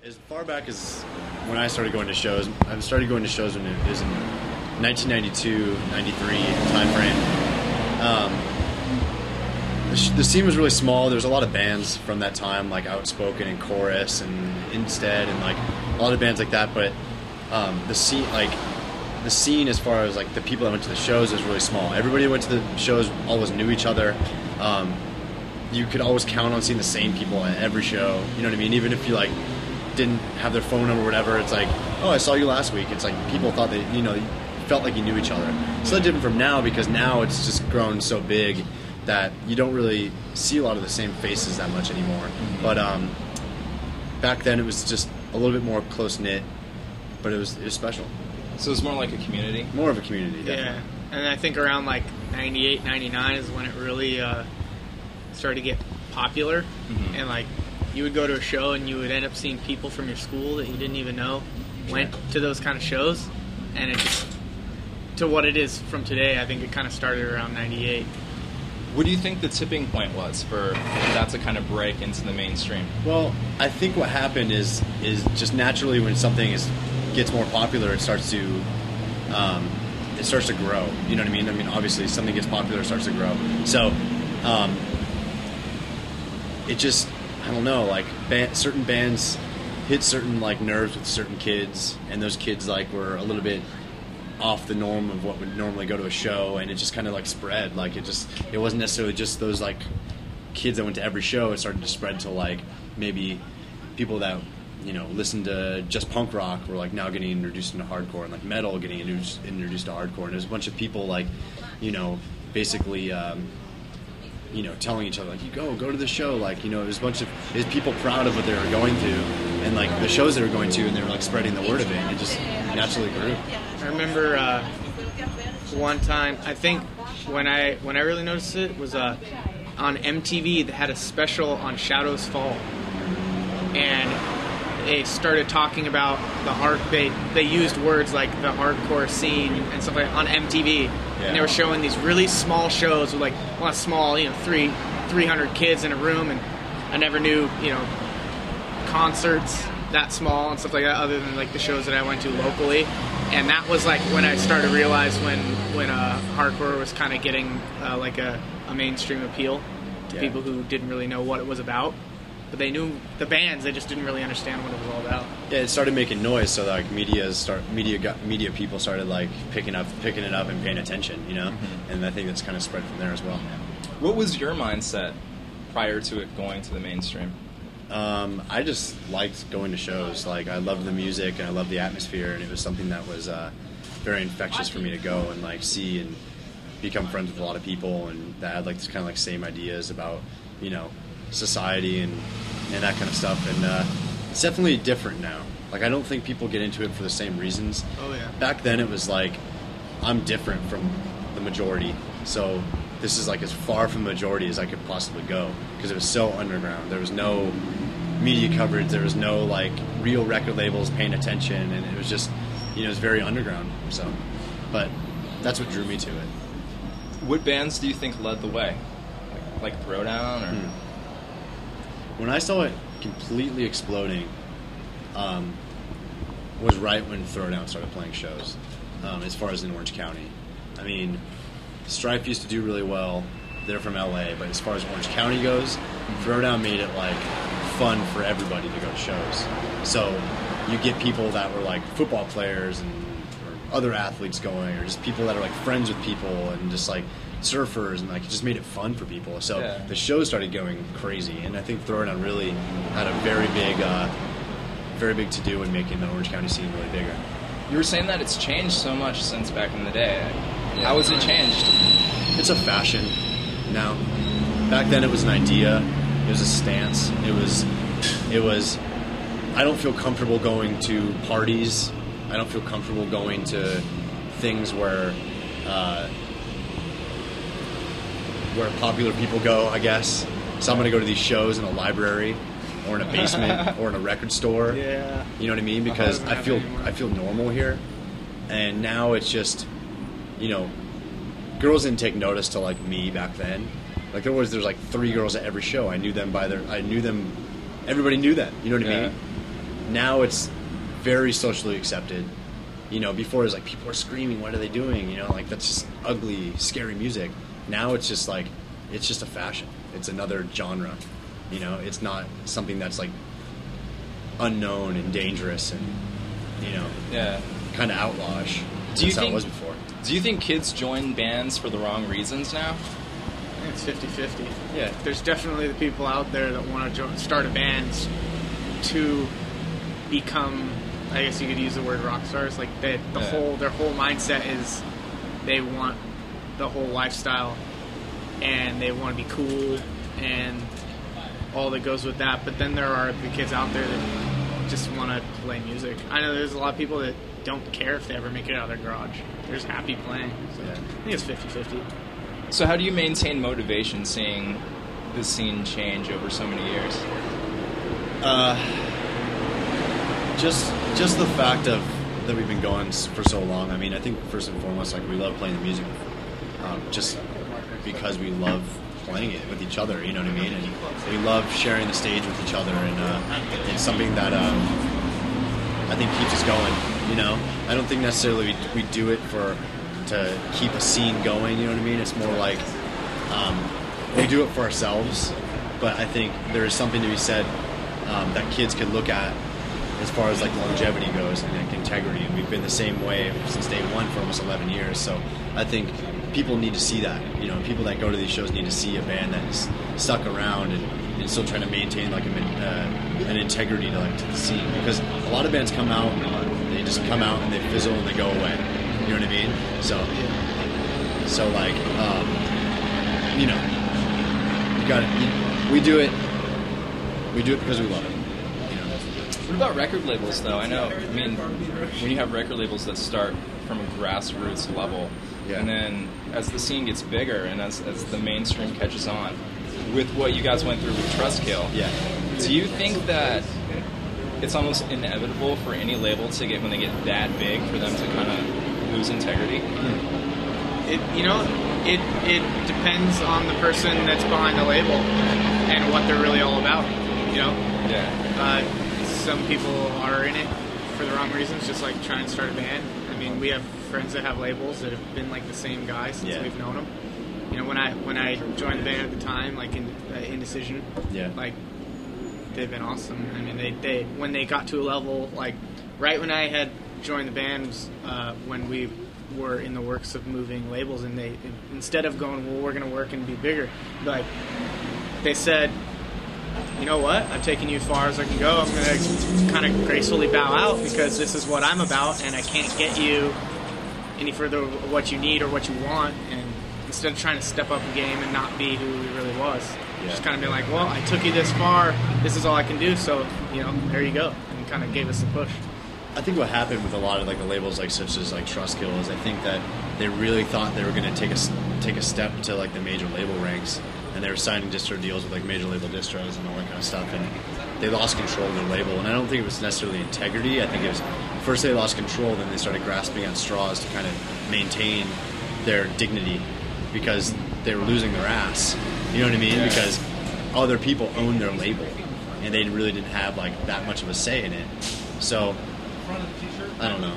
As far back as when I started going to shows, I started going to shows when it was in 1992, 93 time frame. The scene was really small. There was a lot of bands from that time, like Outspoken and Chorus and Instead, and like a lot of bands like that. But the scene, as far as like the people that went to the shows, was really small. Everybody who went to the shows always knew each other. You could always count on seeing the same people at every show. You know what I mean? Even if you like didn't have their phone number or whatever, it's like, oh, I saw you last week. It's like people thought that, you felt like you knew each other. It's a lot different from now, because now it's just grown so big that you don't really see a lot of the same faces that much anymore. Mm-hmm. But back then it was just a little bit more close-knit, but it was special. So it was more like a community? More of a community, definitely. Yeah, and I think around like 98, 99 is when it really started to get popular. Mm-hmm. And like you would go to a show and you would end up seeing people from your school that you didn't even know went to those kind of shows, and it just, to what it is from today, I think it kind of started around 98. What do you think the tipping point was for that to kind of break into the mainstream? Well, I think what happened is just naturally when something gets more popular, it starts to grow. You know what I mean? I mean, obviously, something gets popular, it starts to grow. So, it just, I don't know, like certain bands hit certain like nerves with certain kids, and those kids like were a little bit off the norm of what would normally go to a show, and it just kind of like spread. Like it wasn't necessarily just those like kids that went to every show. It started to spread to like maybe people that listened to just punk rock were like now getting introduced into hardcore, and like metal getting introduced to hardcore, and there's a bunch of people like basically telling each other like, you go to the show, like there's people proud of what they were going to, and like the shows they were going to, and they were like spreading the word of it, and it just naturally grew. I remember one time, I think when I really noticed it was on MTV. They had a special on Shadows Fall, and they started talking about they used words like the hardcore scene and stuff like that on MTV. Yeah. And they were showing these really small shows with like, well, small, 300 kids in a room, and I never knew concerts that small and stuff like that, other than like the shows that I went to locally. And that was like when I started to realize when hardcore was kind of getting like a mainstream appeal to people who didn't really know what it was about, but they knew the bands, they just didn't really understand what it was all about. Yeah, it started making noise, so like media people started like picking it up and paying attention, Mm-hmm. And I think that's kind of spread from there as well. What was your mindset prior to it going to the mainstream? I just liked going to shows. Like, I loved the music and I loved the atmosphere, and it was something that was very infectious for me to go and like see and become friends with a lot of people, and that had like this kind of like same ideas about society and that kind of stuff. And it's definitely different now. Like, I don't think people get into it for the same reasons. Oh yeah. Back then it was like, I'm different from the majority, so this is like as far from the majority as I could possibly go, because it was so underground. There was no media coverage, there was no like real record labels paying attention, and it was just it was very underground. So, but that's what drew me to it. What bands do you think led the way? Like Throwdown, or when I saw it completely exploding was right when Throwdown started playing shows, as far as in Orange County. I mean, Strife used to do really well. They're from LA, but as far as Orange County goes, Throwdown made it like fun for everybody to go to shows. So you get people that were like football players or other athletes going, or just people that are like friends with people, and just like surfers, and like it just made it fun for people. So the shows started going crazy, and I think Throwdown really had a very big to do in making the Orange County scene really bigger. You were saying that it's changed so much since back in the day. How has it changed? It's a fashion now. Back then it was an idea. It was a stance. It was I don't feel comfortable going to parties. I don't feel comfortable going to things where popular people go, I guess. So I'm going to go to these shows in a library or in a basement or in a record store. Yeah. You know what I mean? Because I feel normal here. And now it's just, girls didn't take notice to like me back then. Like there's like 3 girls at every show. I knew them everybody knew them. You know what I mean? now it's very socially accepted. You know, before it was like people are screaming, what are they doing? You know, like that's just ugly, scary music. Now it's just like, it's just a fashion. It's another genre. You know, it's not something that's like unknown and dangerous and, you know, kind of outlawish. That's how it was before. Do you think kids join bands for the wrong reasons now? I think it's 50-50. Yeah. There's definitely the people out there that want to start a band to become, I guess you could use the word rock stars. Like their whole mindset is they want the whole lifestyle and they want to be cool and all that goes with that. But then there are the kids out there that just want to play music. I know there's a lot of people that don't care if they ever make it out of their garage. They're just happy playing. So I think it's 50-50. So how do you maintain motivation seeing the scene change over so many years? Just the fact of that we've been going for so long. I mean, I think first and foremost, like we love playing the music, just because we love playing it with each other. You know what I mean? And we love sharing the stage with each other, and it's something that I think keeps us going. You know, I don't think necessarily we do it to keep a scene going. You know what I mean? It's more like we do it for ourselves. But I think there is something to be said that kids can look at as far as like longevity goes and like integrity. And we've been the same way since day one for almost 11 years. So I think people need to see that. You know, people that go to these shows need to see a band that is stuck around and still trying to maintain like an integrity to the scene. Because a lot of bands come out, they just come out and they fizzle and they go away. You know what I mean? So like, you know, you got it. We do it because we love it. What about record labels, though? I mean, when you have record labels that start from a grassroots level, and then as the scene gets bigger and as the mainstream catches on, with what you guys went through with Trustkill, do you think that it's almost inevitable for any label to get, when they get that big, for them to kind of lose integrity? It depends on the person that's behind the label and what they're really all about, you know? Yeah. Some people are in it for the wrong reasons, just like trying to start a band. I mean, we have friends that have labels that have been like the same guy since we've known them. You know, when I joined the band at the time, like in Indecision, like they've been awesome. I mean, they when they got to a level, like right when I had joined the band was when we were in the works of moving labels, and they, instead of going, well, we're going to work and be bigger, like they said, you know what, I've taken you as far as I can go. I'm going to kind of gracefully bow out because this is what I'm about, and I can't get you any further what you need or what you want. And instead of trying to step up a game and not be who he really was, just kind of be like, well, I took you this far, this is all I can do, so, you know, there you go, and kind of gave us a push. I think what happened with a lot of like the labels like such as like Trustkill is I think that they really thought they were going to take a step to like the major label ranks, and they were signing distro deals with like major label distros and all that kind of stuff, and they lost control of their label. And I don't think it was necessarily integrity. I think it was first they lost control, then they started grasping at straws to kind of maintain their dignity because they were losing their ass. You know what I mean? Because other people owned their label and they really didn't have like that much of a say in it. So I don't know.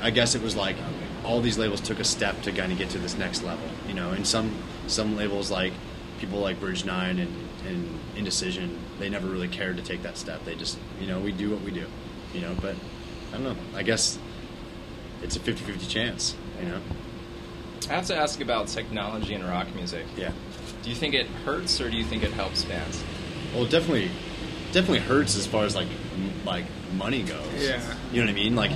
I guess it was like all these labels took a step to kind of get to this next level, you know. And some labels, like people like Bridge 9 and Indecision, they never really cared to take that step. They just, you know, we do what we do, you know. But I don't know. I guess it's a 50-50 chance, you know. I have to ask about technology in rock music. Yeah. Do you think it hurts or do you think it helps bands? Well, it definitely hurts as far as like money goes. Yeah. You know what I mean? Like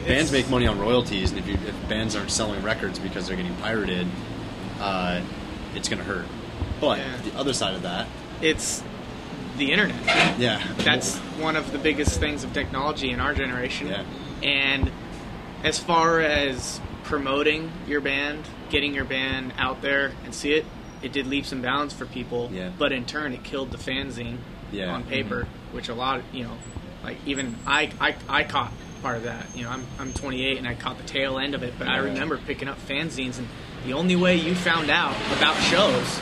bands make money on royalties, and if bands aren't selling records because they're getting pirated, it's going to hurt. But the other side of that, it's the internet. Yeah. That's one of the biggest things of technology in our generation. Yeah. And as far as promoting your band, getting your band out there and see it, it did leaps and bounds for people. Yeah. But in turn, it killed the fanzine on paper, which a lot of, you know, like even I caught part of that. You know, I'm 28 and I caught the tail end of it, but I remember picking up fanzines, and the only way you found out about shows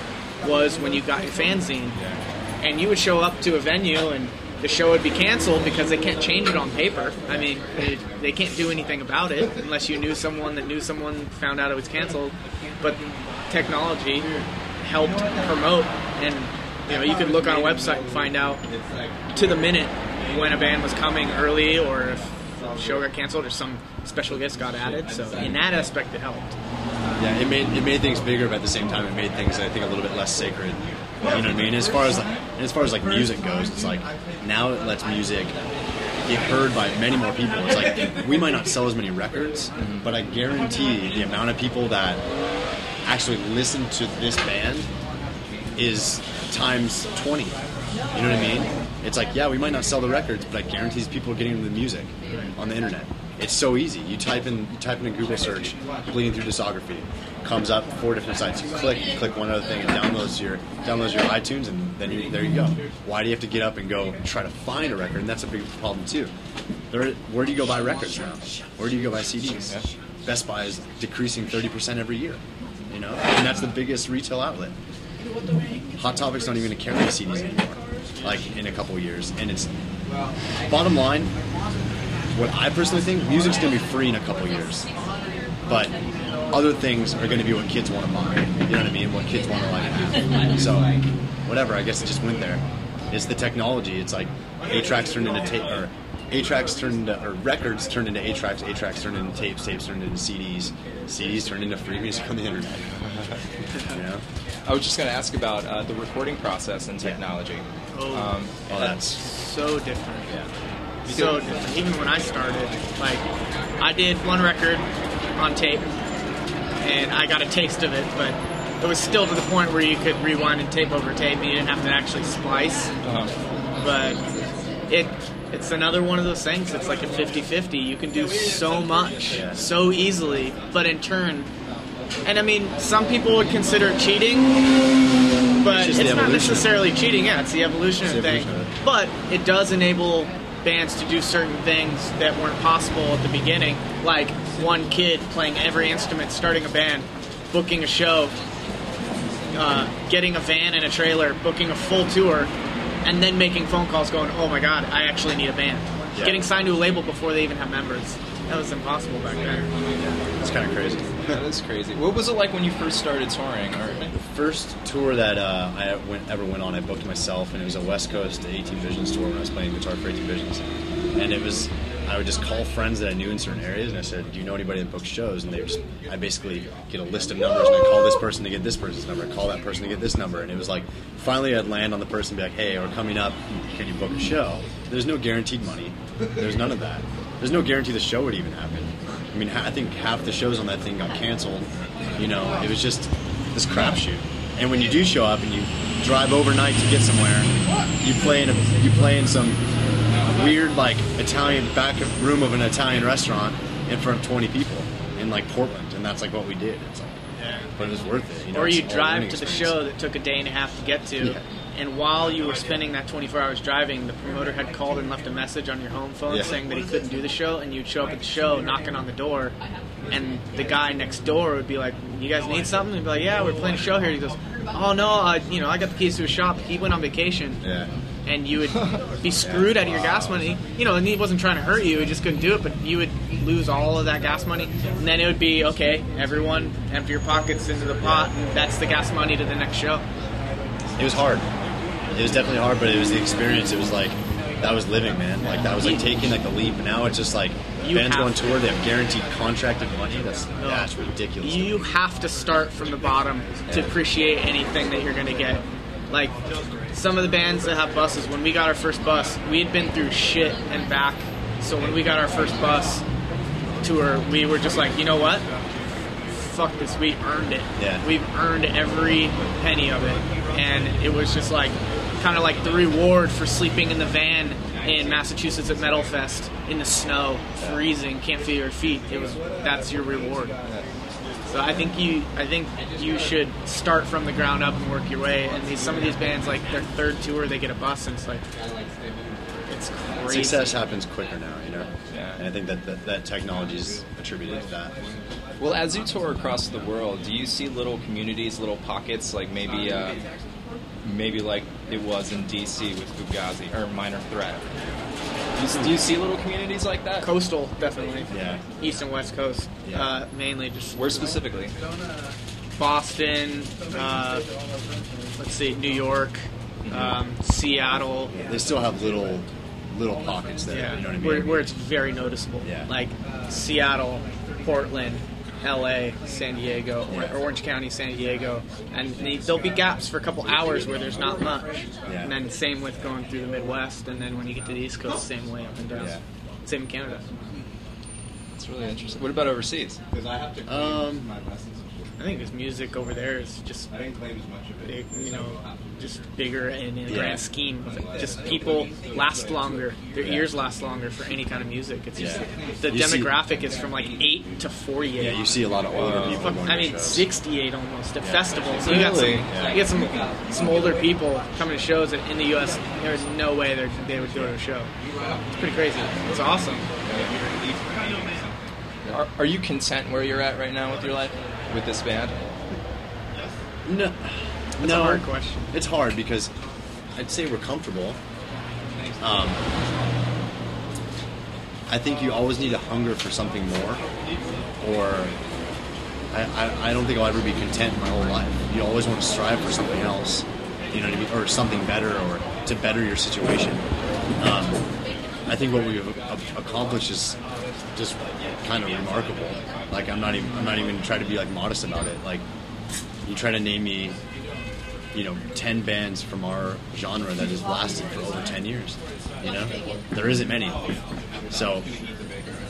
was when you got your fanzine. Yeah. And you would show up to a venue and the show would be canceled because they can't change it on paper. I mean, they can't do anything about it unless you knew someone that knew someone found out it was canceled. But technology helped promote, and you could look on a website and find out to the minute when a band was coming early, or if the show got canceled, or some special guest got added. So in that aspect, it helped. Yeah, it made things bigger, but at the same time, it made things, I think, a little bit less sacred. You know what I mean? As far as like music goes, it's like now it lets music get heard by many more people. It's like we might not sell as many records, but I guarantee the amount of people that actually listen to this band is times 20. You know what I mean? It's like, yeah, we might not sell the records, but I guarantee people are getting the music on the internet. It's so easy. You type in a Google search, bleeding through discography, comes up 4 different sites. You click one other thing, and downloads your iTunes, and then there you go. Why do you have to get up and go try to find a record? And that's a big problem too. Where do you go buy records now? Where do you go buy CDs? Yeah. Best Buy is decreasing 30% every year. And that's the biggest retail outlet. Hot Topic's not even going to carry CDs anymore, like in a couple of years. And it's bottom line. What I personally think, music's going to be free in a couple years, but other things are going to be what kids want to buy. You know what I mean? What kids want to like have. So, whatever. I guess it just went there. It's the technology. It's like 8-tracks turned into tape, or 8-tracks turned into, or records turned into 8-tracks, 8-tracks turned into tapes, tapes turned into CDs, CDs turned into free music on the internet. I was just going to ask about the recording process and technology. That's so different. Yeah. So different. Even when I started, like, I did one record on tape, and I got a taste of it, but it was still to the point where you could rewind and tape over tape, and you didn't have to actually splice. But it's another one of those things. It's like a 50-50. You can do so much, so easily, but in turn, and I mean, some people would consider it cheating, but it's not necessarily cheating. Yeah, it's the evolution of the thing. But it does enable bands to do certain things that weren't possible at the beginning, like one kid playing every instrument, starting a band, booking a show, getting a van and a trailer, booking a full tour, and then making phone calls going, oh my god, I actually need a band. Yeah. Getting signed to a label before they even have members. That was impossible back then. Yeah, it's kind of crazy. That is crazy. What was it like when you first started touring? The first tour that I ever went on, I booked myself, and it was a West Coast 18 Visions tour when I was playing guitar for 18 Visions. And I would just call friends that I knew in certain areas, and I said, do you know anybody that books shows? And I basically get a list of numbers, and I call this person to get this person's number, I call that person to get this number. And it was like, finally I'd land on the person and be like, hey, we're coming up, can you book a show? There's no guaranteed money. There's none of that. There's no guarantee the show would even happen. I mean, I think half the shows on that thing got canceled. It was just this crapshoot. And when you do show up and you drive overnight to get somewhere, you play in some weird like Italian back room of an Italian restaurant in front of 20 people in like Portland, and that's like what we did. It's like, but it was worth it. Or you drive to the show that took a day and a half to get to. Yeah. And while you were spending that 24 hours driving, the promoter had called and left a message on your home phone saying that he couldn't do the show, and you'd show up at the show knocking on the door, and the guy next door would be like, you guys need something? And he'd be like, yeah, we're playing a show here. He goes, oh no, I got the keys to a shop. He went on vacation. Yeah. And you would be screwed out of your gas money. And he wasn't trying to hurt you, he just couldn't do it, but you would lose all of that gas money. And then it would be, okay, everyone empty your pockets into the pot, and that's the gas money to the next show. It was hard. It was definitely hard, but it was the experience. It was like, that was living, man. Like, that was like taking like the leap. Now it's just like, bands go on tour, they have guaranteed contracted money. That's ridiculous. You have to start from the bottom to appreciate anything that you're going to get. Like, some of the bands that have buses, when we got our first bus, we had been through shit and back. So when we got our first bus tour, we were just like, you know what? Fuck this, we earned it. Yeah. We've earned every penny of it. And it was just like, kind of like the reward for sleeping in the van in Massachusetts at Metal Fest in the snow, freezing, can't feel your feet. That's your reward. So I think you should start from the ground up and work your way. And some of these bands, like their third tour, they get a bus, and it's like, it's crazy. Success happens quicker now, Yeah. And I think that technology is attributed to that. Well, as you tour across the world, do you see little communities, little pockets, like maybe maybe like it was in DC with Fugazi or Minor Threat. Do you see little communities like that? Coastal, definitely. Yeah. East and West Coast, Yeah. mainly just. Where specifically? Boston, let's see, New York, Seattle. Yeah, they still have little pockets there. Yeah, You know what I mean? where it's very noticeable. Yeah. Like Seattle, Portland, LA, San Diego, Yeah. or Orange County, San Diego, and there'll be gaps for a couple hours where there's not much. Yeah. And then same with going through the Midwest, and then when you get to the East Coast, same way up and down. Yeah. Same in Canada. That's really interesting. What about overseas? I think his music over there is just, big, just bigger and in the grand scheme of it. Just people last longer. Their ears last longer for any kind of music. It's just the demographic is from like 8 to 48. Yeah, you see a lot of older people going to shows. 68 almost at festivals. So Really? you got some older people coming to shows that in the U.S. There's no way they would go to a show. It's pretty crazy. It's awesome. Are you content where you're at right now with your life, with this band? No. That's a hard question. It's hard because I'd say we're comfortable. I think you always need a hunger for something more, or I don't think I'll ever be content in my whole life. You always want to strive for something else, you know what I mean, or something better, or to better your situation. I think what we've accomplished is just kind of remarkable. Like I'm not even trying to be like modest about it. Like you try to name me, 10 bands from our genre that has lasted for over 10 years. There isn't many. So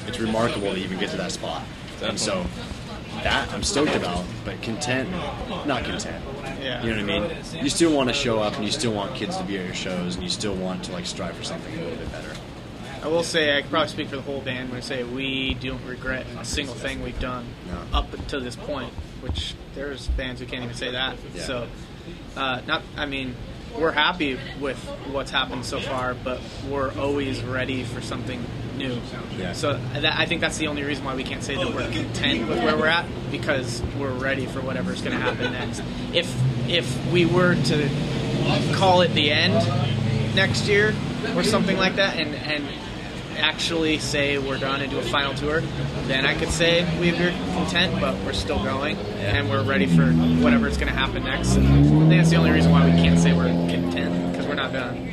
it's remarkable to even get to that spot. Definitely. And so that I'm stoked about, but not content. Yeah. You know what I mean? You still want to show up, and you still want kids to be at your shows, and you still want to like strive for something a little bit better. I will say, I could probably speak for the whole band when I say we don't regret a single thing we've done up until this point, which there's bands who can't even say that. Yeah. So, we're happy with what's happened so far, but we're always ready for something new. Yeah. So I think that's the only reason why we can't say that we're content with where we're at, because we're ready for whatever's going to happen next. If we were to call it the end next year or something like that, and actually say we're done and do a final tour, then I could say we're content, but we're still going and we're ready for whatever's going to happen next. And I think that's the only reason why we can't say we're content, because we're not done.